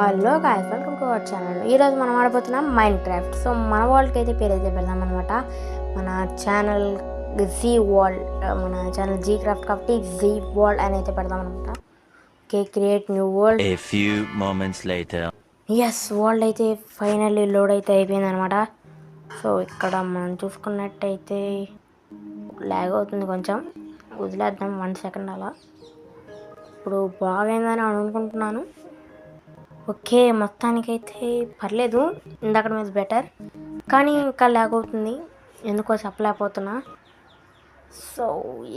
Hello guys, welcome to our channel. ఈరోజు మనం ఆడబోతున్నాం mind craft. So మన వరల్డ్కి అయితే పేరు అయితే పెడదాం అనమాట. మన ఛానల్ జీ వరల్డ్, మన ఛానల్ జీ క్రాఫ్ట్ కాబట్టి జీ వరల్డ్ అని అయితే పెడదాం అనమాట. Okay, create new world. A few moments later. Yes, world అయితే ఫైనల్లీ లోడ్ అయితే అయిపోయింది అనమాట. సో ఇక్కడ మనం చూసుకున్నట్టయితే ల్యాగ్ అవుతుంది కొంచెం, వదిలేద్దాం 1 సెకండ్ అలా. ఇప్పుడు బాగైందని అనుకుంటున్నాను. ఓకే, మొత్తానికైతే పర్లేదు, ఇందాక మీద బెటర్, కానీ ఇంకా ల్యాగ్ అవుతుంది, ఎందుకో చెప్పలేకపోతున్నా. సో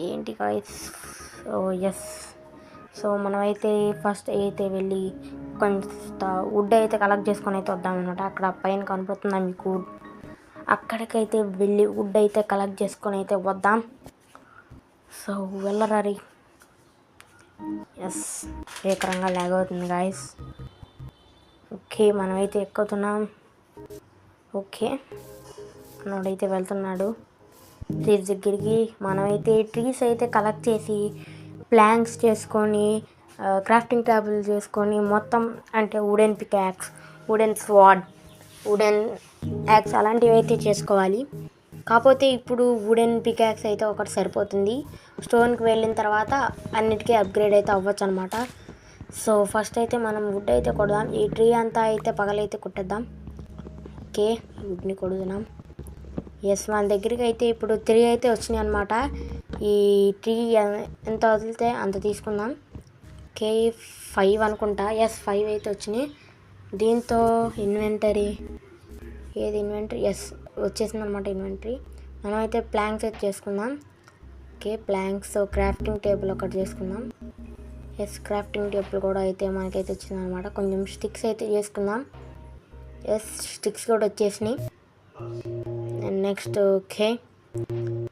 ఏంటి గాయ్స్, సో ఎస్, సో మనమైతే ఫస్ట్ అయితే వెళ్ళి కొంత వుడ్ అయితే కలెక్ట్ చేసుకొని అయితే వద్దామన్నమాట. అక్కడ పైన కనపడుతుందా మీకు, అక్కడికైతే వెళ్ళి వుడ్ అయితే కలెక్ట్ చేసుకొని అయితే వద్దాం. సో వెళ్ళరారి. ఎస్, ఏకరంగా ల్యాగ్ అవుతుంది గాయస్. ఓకే, మనమైతే ఎక్కుతున్నాం. ఓకే, మనోడైతే వెళ్తున్నాడు ట్రీస్ దగ్గరికి. మనమైతే ట్రీస్ అయితే కలెక్ట్ చేసి ప్లాంక్స్ చేసుకొని క్రాఫ్టింగ్ టేబుల్ చేసుకొని మొత్తం, అంటే wooden pickaxe, wooden sword, wooden axe అలాంటివి అయితే చేసుకోవాలి. కాకపోతే ఇప్పుడు వుడెన్ పికాక్స్ అయితే ఒకటి సరిపోతుంది. స్టోన్కి వెళ్ళిన తర్వాత అన్నిటికీ అప్గ్రేడ్ అయితే అవ్వచ్చు అనమాట. సో ఫస్ట్ అయితే మనం వుడ్ అయితే కొడదాం. ఈ ట్రీ అంతా అయితే పగలైతే కొట్టేద్దాం. ఓకే, వుడ్ని కొడుతున్నాం. ఎస్, మన దగ్గరికి అయితే ఇప్పుడు 3 అయితే వచ్చినాయి అనమాట. ఈ ట్రీ ఎంత వదిలితే అంత తీసుకుందాం. ఓకే, 5 అనుకుంటా. ఎస్, 5 అయితే వచ్చినాయి. దీంతో ఇన్వెంటరీ, ఏది ఇన్వెంటరీ, ఎస్ వచ్చేసింది అనమాట ఇన్వెంటరీ. మనమైతే ప్లాంక్స్ అయితే చేసుకుందాం. ఓకే, ప్లాంక్స్, క్రాఫ్టింగ్ టేబుల్ ఒకటి చేసుకుందాం. ఎస్, క్రాఫ్టింగ్ టేబుల్ కూడా అయితే మనకైతే వచ్చింది అనమాట. కొంచెం స్టిక్స్ అయితే చేసుకుందాం. ఎస్, స్టిక్స్ కూడా వచ్చేసినాయి. నెక్స్ట్ ఓకే,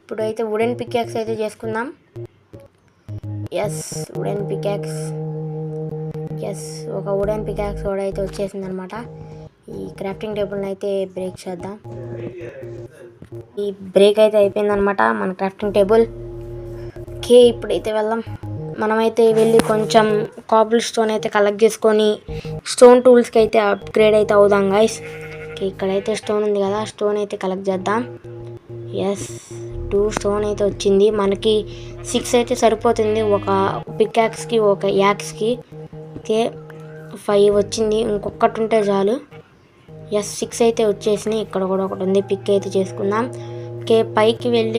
ఇప్పుడైతే వుడెన్ పికాక్స్ అయితే చేసుకుందాం. ఎస్, వుడెన్ పికాక్స్, ఎస్ ఒక వుడెన్ పికాక్స్ కూడా అయితే వచ్చేసింది అనమాట. ఈ క్రాఫ్టింగ్ టేబుల్ని అయితే బ్రేక్ చేద్దాం. ఈ బ్రేక్ అయితే అయిపోయిందనమాట మన క్రాఫ్టింగ్ టేబుల్. ఓకే, ఇప్పుడైతే వెళ్దాం. మనమైతే వెళ్ళి కొంచెం కాబుల్ స్టోన్ అయితే కలెక్ట్ చేసుకొని స్టోన్ టూల్స్కి అయితే అప్గ్రేడ్ అయితే అవుదాం గైస్. ఓకే, ఇక్కడైతే స్టోన్ ఉంది కదా, స్టోన్ అయితే కలెక్ట్ చేద్దాం. ఎస్, 2 స్టోన్ అయితే వచ్చింది. మనకి 6 అయితే సరిపోతుంది, ఒక పికాక్స్కి ఒక యాక్స్కి. ఓకే, 5 వచ్చింది, ఇంకొకటి ఉంటే చాలు. ఎస్, 6 అయితే వచ్చేసినాయి. ఇక్కడ కూడా ఒకటి ఉంది, పిక్ అయితే చేసుకుందాం. ఓకే, పైకి వెళ్ళి